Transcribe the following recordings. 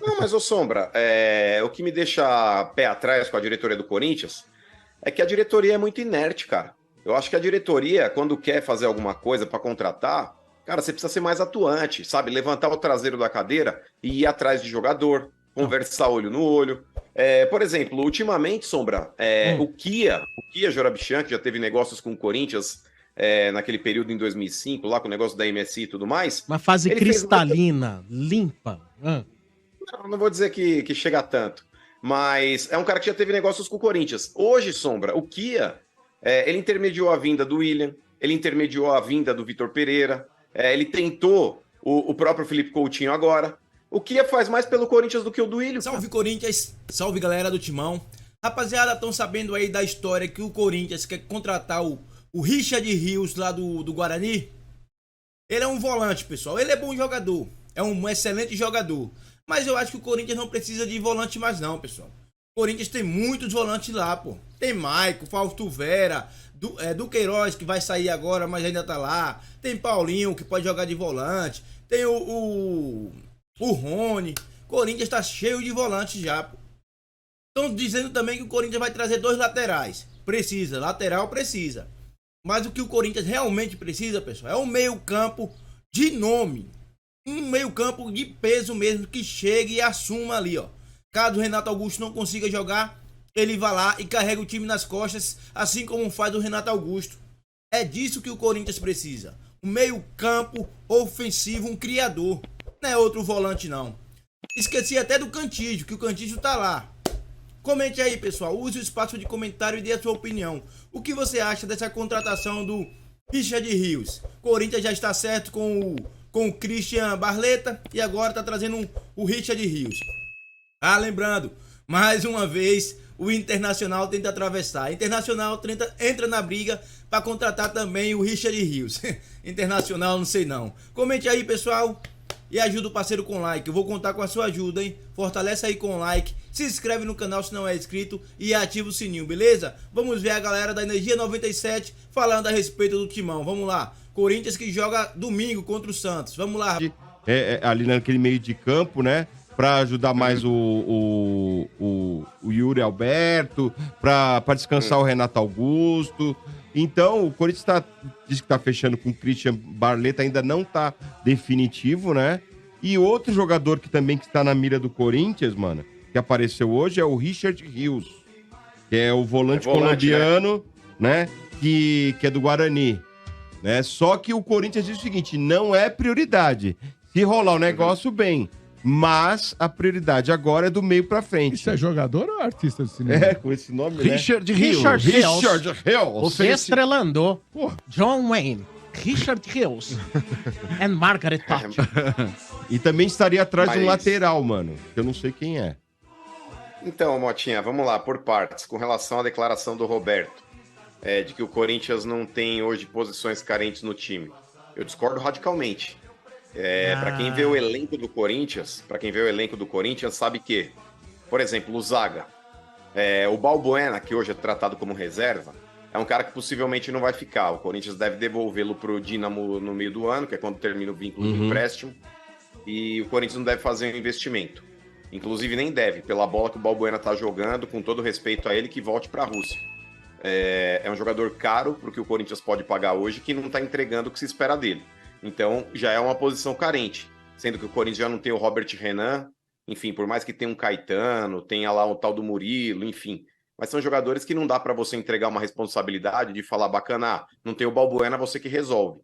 Não, mas ô Sombra, o que me deixa pé atrás com a diretoria do Corinthians é que a diretoria é muito inerte, cara. Eu acho que a diretoria, quando quer fazer alguma coisa para contratar, cara, você precisa ser mais atuante, sabe? Levantar o traseiro da cadeira e ir atrás de jogador, Não. conversar olho no olho. Por exemplo, ultimamente, Sombra, o Kia Jorabichian, que já teve negócios com o Corinthians naquele período em 2005, lá com o negócio da MSI e tudo mais, Uma fase ele fez mais. cristalina, limpa. Não vou dizer que chega a tanto, mas é um cara que já teve negócios com o Corinthians. Hoje, Sombra, o Kia, ele intermediou a vinda do William, ele intermediou a vinda do Vitor Pereira, ele tentou o próprio Felipe Coutinho agora. O Kia faz mais pelo Corinthians do que o do William. Salve Corinthians, salve galera do Timão. Rapaziada, estão sabendo aí da história que o Corinthians quer contratar o Richard Rios lá do Guarani? Ele é um volante, pessoal. Ele é bom jogador. É um excelente jogador. Mas eu acho que o Corinthians não precisa de volante mais não, pessoal. O Corinthians tem muitos volantes lá, pô. Tem Maico, Fausto Vera, do Queiroz, que vai sair agora, mas ainda tá lá. Tem Paulinho, que pode jogar de volante. Tem o Rony. O Corinthians tá cheio de volantes já, pô. Estão dizendo também que o Corinthians vai trazer 2 laterais. Precisa, lateral precisa. Mas o que o Corinthians realmente precisa, pessoal, é um meio-campo de nome. Um meio-campo de peso mesmo, que chegue e assuma ali, ó. Caso o Renato Augusto não consiga jogar, ele vai lá e carrega o time nas costas, assim como faz o Renato Augusto. É disso que o Corinthians precisa. Um meio-campo ofensivo, um criador. Não é outro volante, não. Esqueci até do Cantígio, que o Cantígio tá lá. Comente aí, pessoal. Use o espaço de comentário e dê a sua opinião. O que você acha dessa contratação do Richard Rios? Corinthians já está certo com o Christian Barleta e agora está trazendo o Richard Rios. Ah, lembrando, mais uma vez, o Internacional tenta atravessar. Internacional entra na briga para contratar também o Richard Rios. Internacional, não sei não. Comente aí, pessoal. E ajuda o parceiro com like. Eu vou contar com a sua ajuda, hein? Fortalece aí com like. Se inscreve no canal se não é inscrito. E ativa o sininho, beleza? Vamos ver a galera da Energia 97 falando a respeito do Timão. Vamos lá. Corinthians que joga domingo contra o Santos. Vamos lá. Ali naquele meio de campo, né? Pra ajudar mais o Yuri Alberto, pra descansar o Renato Augusto. Então, o Corinthians diz que tá fechando com o Christian Barleta, ainda não tá definitivo, né? E outro jogador que também está na mira do Corinthians, mano, que apareceu hoje, é o Richard Rios, que é o volante colombiano, né? Que é do Guarani, né? Só que o Corinthians diz o seguinte, não é prioridade. Se rolar o negócio, bem. Mas a prioridade agora é do meio pra frente. Isso é jogador ou artista de cinema? É, com esse nome, Richard Rios. Richard Rios. Estrelando John Wayne, Richard Rios and Margaret Thatcher. E também estaria atrás Mas- do lateral, mano. Que eu não sei quem é. Então, Motinha, vamos lá, por partes. Com relação à declaração do Roberto, de que o Corinthians não tem hoje posições carentes no time. Eu discordo radicalmente. Para quem vê o elenco do Corinthians, sabe que, por exemplo, o Zaga, o Balbuena, que hoje é tratado como reserva, é um cara que possivelmente não vai ficar. O Corinthians deve devolvê-lo pro Dínamo no meio do ano, que é quando termina o vínculo de empréstimo, e o Corinthians não deve fazer um investimento. Inclusive nem deve, pela bola que o Balbuena tá jogando, com todo respeito a ele, que volte para a Rússia. É um jogador caro pro que o Corinthians pode pagar hoje, que não tá entregando o que se espera dele. Então, já é uma posição carente. Sendo que o Corinthians já não tem o Robert Renan, enfim, por mais que tenha um Caetano, tenha lá o tal do Murilo, enfim. Mas são jogadores que não dá para você entregar uma responsabilidade de falar, bacana, não tem o Balbuena, você que resolve.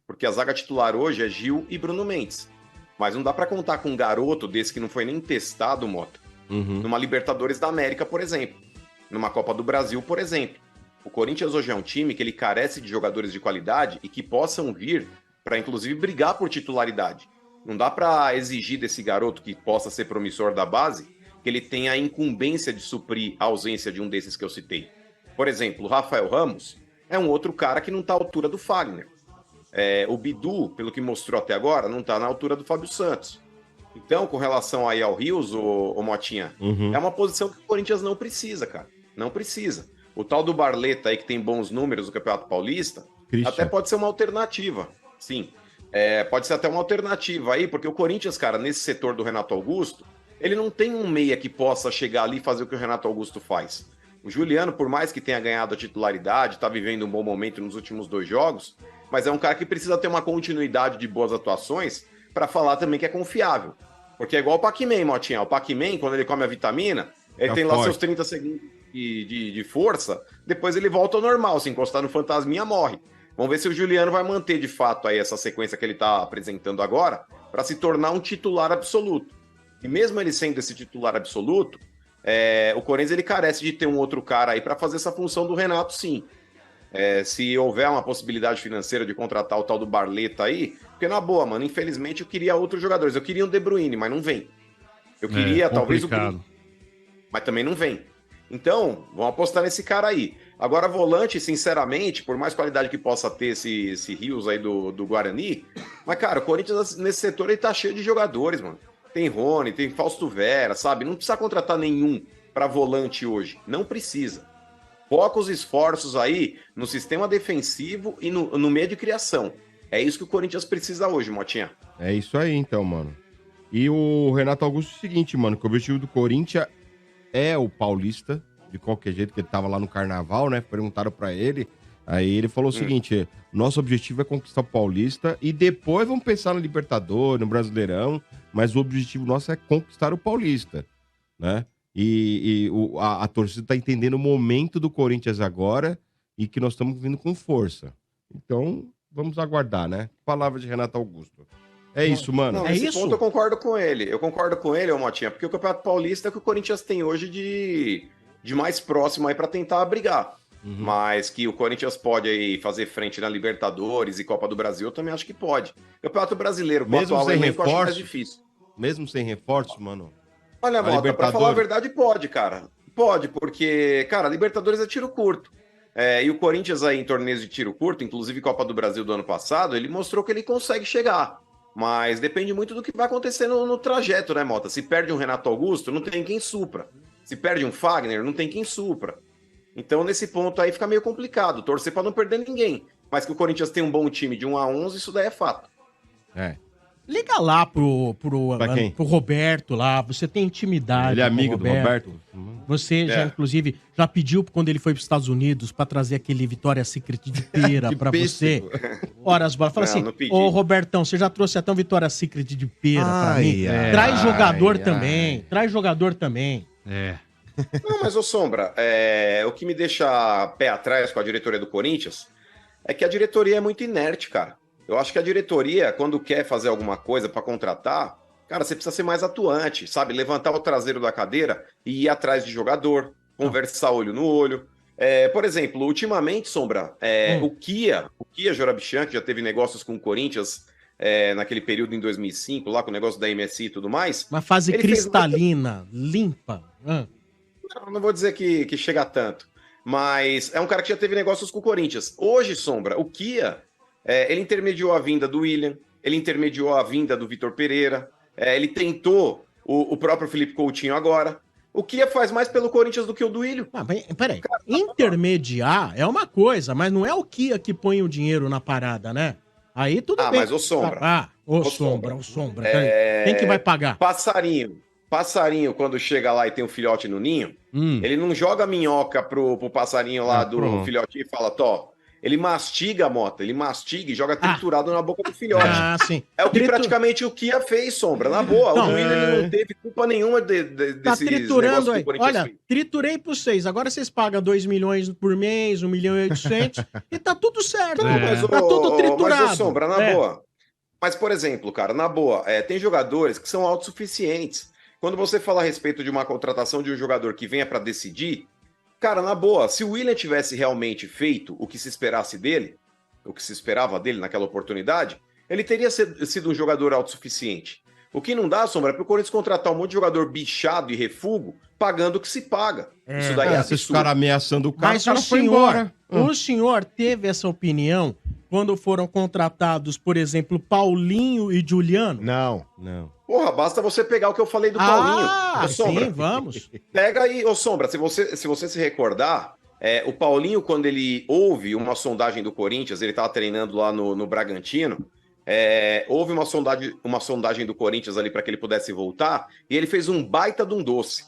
Porque a zaga titular hoje é Gil e Bruno Mendes. Mas não dá para contar com um garoto desse que não foi nem testado, Mota, numa Libertadores da América, por exemplo. Numa Copa do Brasil, por exemplo. O Corinthians hoje é um time que ele carece de jogadores de qualidade e que possam vir para inclusive brigar por titularidade. Não dá para exigir desse garoto que possa ser promissor da base que ele tenha a incumbência de suprir a ausência de um desses que eu citei. Por exemplo, o Rafael Ramos é um outro cara que não está à altura do Fagner. O Bidu, pelo que mostrou até agora, não está na altura do Fábio Santos. Então, com relação aí ao Rios, o Motinha, é uma posição que o Corinthians não precisa, cara. Não precisa. O tal do Barleta aí, que tem bons números no Campeonato Paulista, até pode ser uma alternativa. Sim, pode ser até uma alternativa aí, porque o Corinthians, cara, nesse setor do Renato Augusto, ele não tem um meia que possa chegar ali e fazer o que o Renato Augusto faz. O Juliano, por mais que tenha ganhado a titularidade, está vivendo um bom momento nos últimos 2 jogos, mas é um cara que precisa ter uma continuidade de boas atuações para falar também que é confiável. Porque é igual o Pac-Man, Motinha. O Pac-Man, quando ele come a vitamina, ele tem lá seus 30 segundos de força, depois ele volta ao normal. Se encostar no fantasminha, morre. Vamos ver se o Juliano vai manter de fato aí essa sequência que ele está apresentando agora para se tornar um titular absoluto. E mesmo ele sendo esse titular absoluto, o Corinthians ele carece de ter um outro cara aí para fazer essa função do Renato, sim. Se houver uma possibilidade financeira de contratar o tal do Barleta aí, porque na boa, mano, infelizmente eu queria outros jogadores. Eu queria um De Bruyne, mas não vem. Eu queria talvez o Bruno, mas também não vem. Então, vamos apostar nesse cara aí. Agora, volante, sinceramente, por mais qualidade que possa ter esse Rios aí do Guarani, mas, cara, o Corinthians nesse setor ele tá cheio de jogadores, mano. Tem Rony, tem Fausto Vera, sabe? Não precisa contratar nenhum para volante hoje. Não precisa. Foca os esforços aí no sistema defensivo e no meio de criação. É isso que o Corinthians precisa hoje, Motinha. É isso aí, então, mano. E o Renato Augusto é o seguinte, mano, que o objetivo do Corinthians é o Paulista, de qualquer jeito, que ele tava lá no Carnaval, né? Perguntaram pra ele. Aí ele falou o seguinte, nosso objetivo é conquistar o Paulista e depois vamos pensar no Libertadores, no Brasileirão, mas o objetivo nosso é conquistar o Paulista, né? A torcida tá entendendo o momento do Corinthians agora e que nós estamos vindo com força. Então, vamos aguardar, né? Palavra de Renato Augusto. É isso, mano. Não, nesse ponto eu concordo com ele. Eu concordo com ele, ô Motinha, porque o Campeonato Paulista é o que o Corinthians tem hoje de mais próximo aí pra tentar brigar. Mas que o Corinthians pode aí fazer frente na Libertadores e Copa do Brasil, eu também acho que pode. Campeonato Brasileiro, com mesmo sem elenco, eu acho mais reforço, difícil. mesmo sem reforço, mano. Olha, Mota, pra falar a verdade, pode, cara. Pode, porque, cara, Libertadores é tiro curto. E o Corinthians aí em torneios de tiro curto, inclusive Copa do Brasil do ano passado, ele mostrou que ele consegue chegar. Mas depende muito do que vai acontecer no trajeto, né, Mota? Se perde um Renato Augusto, não tem quem supra. Se perde um Fagner, não tem quem supra. Então, nesse ponto aí fica meio complicado. Torcer para não perder ninguém. Mas que o Corinthians tem um bom time de 1-11, isso daí é fato. Liga lá pro Roberto lá, você tem intimidade. Ele é amigo do Roberto? Você já, inclusive, já pediu quando ele foi para os Estados Unidos para trazer aquele Vitória Secret de pera para você. Ora, as bolas. Fala assim, ô Robertão, você já trouxe até um Vitória Secret de pera para mim? Traz jogador também, traz jogador também. Não, mas, ô Sombra, o que me deixa pé atrás com a diretoria do Corinthians é que a diretoria é muito inerte, cara. Eu acho que a diretoria, quando quer fazer alguma coisa para contratar, cara, você precisa ser mais atuante, sabe? Levantar o traseiro da cadeira e ir atrás de jogador, conversar olho no olho. Por exemplo, ultimamente, Sombra, o Kia Jorabichan, que já teve negócios com o Corinthians naquele período em 2005, lá com o negócio da MSI e tudo mais. Uma fase cristalina, limpa. Não vou dizer que chega a tanto, mas é um cara que já teve negócios com o Corinthians. Hoje, Sombra, o Kia, ele intermediou a vinda do William, ele intermediou a vinda do Vitor Pereira, ele tentou o próprio Felipe Coutinho agora. O Kia faz mais pelo Corinthians do que o do William. Peraí, intermediar é uma coisa, mas não é o Kia que põe o dinheiro na parada, né? Aí tudo bem. Mas o Sombra. O Sombra. Quem que vai pagar? Passarinho, quando chega lá e tem um filhote no ninho, ele não joga minhoca pro passarinho lá do filhotinho e fala, ele mastiga a Mota, ele mastiga e joga triturado na boca do filhote. Sim. É o que praticamente o Kia fez, Sombra, na boa. O Willian ele não teve culpa nenhuma desses tá triturando aí. Olha, fez. Triturei pra vocês, agora vocês pagam 2 milhões por mês, 1.800.000 e tá tudo certo. Tá tudo triturado. Mas, Sombra, na boa. Mas, por exemplo, cara, na boa, tem jogadores que são autossuficientes. Quando você fala a respeito de uma contratação de um jogador que venha para decidir, cara, na boa, se o Willian tivesse realmente feito o que se esperasse dele, o que se esperava dele naquela oportunidade, ele teria sido um jogador autossuficiente. O que não dá, Sombra, é pro Corinthians contratar um monte de jogador bichado e refugo, pagando o que se paga. Isso daí é absurdo. Esses caras ameaçando o cara, mas o senhor teve essa opinião quando foram contratados, por exemplo, Paulinho e Juliano? Não. Porra, basta você pegar o que eu falei do Paulinho. Sombra, sim, vamos. Pega aí, Sombra, se você se recordar, o Paulinho, quando ele ouve uma sondagem do Corinthians, ele tava treinando lá no Bragantino, houve uma sondagem do Corinthians ali para que ele pudesse voltar, e ele fez um baita de um doce.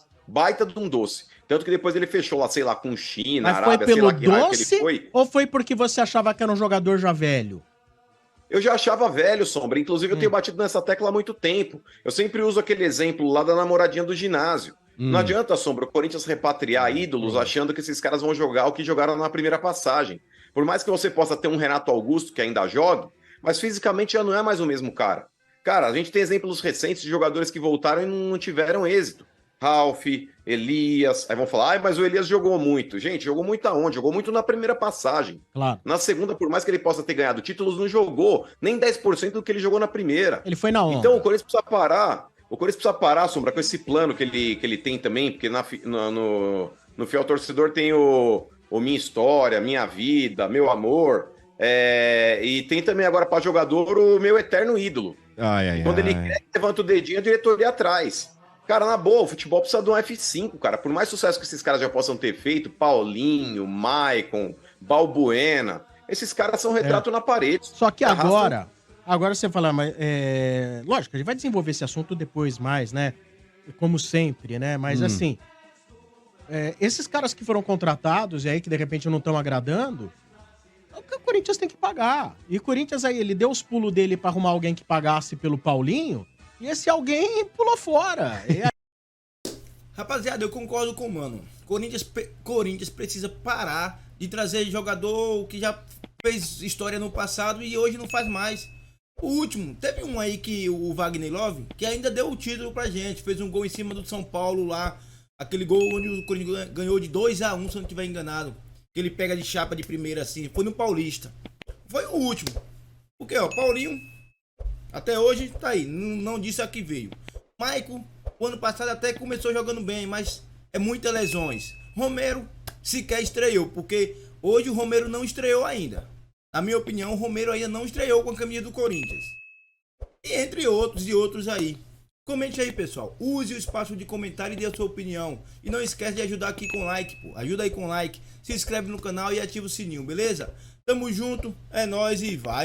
Tanto que depois ele fechou lá, sei lá, com China, Mas Arábia, foi pelo sei lá que doce, que ele foi. Ou foi porque você achava que era um jogador já velho? Eu já achava velho, Sombra. Inclusive, eu tenho batido nessa tecla há muito tempo. Eu sempre uso aquele exemplo lá da namoradinha do ginásio. Não adianta, Sombra, o Corinthians repatriar ídolos achando que esses caras vão jogar o que jogaram na primeira passagem. Por mais que você possa ter um Renato Augusto que ainda jogue, mas fisicamente já não é mais o mesmo cara. Cara, a gente tem exemplos recentes de jogadores que voltaram e não tiveram êxito. Ralf, Elias, aí vão falar, mas o Elias jogou muito. Gente, jogou muito aonde? Jogou muito na primeira passagem. Claro. Na segunda, por mais que ele possa ter ganhado títulos, não jogou nem 10% do que ele jogou na primeira. Ele foi na onda. Então o Corinthians precisa parar. O Corinthians precisa parar, Sombra, com esse plano que ele tem também, porque no Fiel Torcedor tem o Minha História, Minha Vida, Meu Amor, e tem também agora para jogador o Meu Eterno Ídolo. Quando ele levanta o dedinho, a diretoria atrás. Cara, na boa, o futebol precisa de um F5, cara. Por mais sucesso que esses caras já possam ter feito, Paulinho, Maicon, Balbuena, esses caras são retrato na parede. Só que agora você fala, mas lógico, a gente vai desenvolver esse assunto depois mais, né? Como sempre, né? Mas assim, esses caras que foram contratados e aí que de repente não estão agradando, o Corinthians tem que pagar. E o Corinthians aí, ele deu os pulos dele pra arrumar alguém que pagasse pelo Paulinho, e esse alguém pulou fora. Rapaziada, eu concordo com o mano. Corinthians precisa parar de trazer jogador que já fez história no passado e hoje não faz mais. O último, teve um aí que o Wagner Love, que ainda deu o título pra gente, fez um gol em cima do São Paulo lá, aquele gol onde o Corinthians ganhou de 2-1, se eu não estiver enganado. Que ele pega de chapa de primeira assim, foi no Paulista. Foi o último. Porque, ó, Paulinho, até hoje tá aí, não disse a que veio. Maicon, o ano passado até começou jogando bem, mas é muitas lesões. Romero sequer estreou, porque hoje o Romero não estreou ainda. Na minha opinião, o Romero ainda não estreou com a camisa do Corinthians. E entre outros aí. Comente aí, pessoal. Use o espaço de comentário e dê a sua opinião. E não esquece de ajudar aqui com like, pô. Ajuda aí com like. Se inscreve no canal e ativa o sininho, beleza? Tamo junto, é nóis e vai.